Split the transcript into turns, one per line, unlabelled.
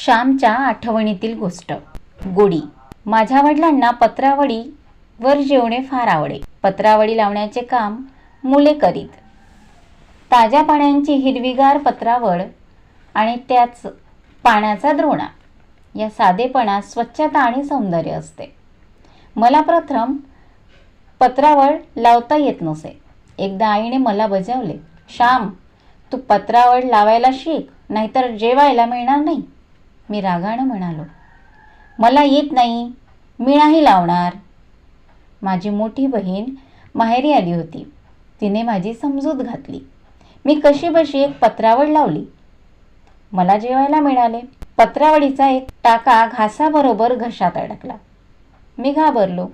श्यामच्या आठवणीतील गोष्ट. गोडी. माझ्या वडिलांना पत्रावळीवर जेवणे फार आवडे. पत्रावळी लावण्याचे काम मुले करीत. ताज्या पाण्याची हिरवीगार पत्रावळ आणि त्याच पाण्याचा द्रोणा या साधेपणात स्वच्छता आणि सौंदर्य असते. मला प्रथम पत्रावळ लावता येत नसे. एकदा आईने मला बजावले, श्याम, तू पत्रावळ लावायला शिक, नाहीतर जेवायला मिळणार नाही. मी रागानं म्हणालो, मला येत नाही, मी नाही लावणार. माझी मोठी बहीण माहेरी आली होती. तिने माझी समजूत घातली. मी कशीबशी एक पत्रावळ लावली. मला जेवायला मिळाले. पत्रावळीचा एक टाका घासाबरोबर घशात अडकला. मी घाबरलो.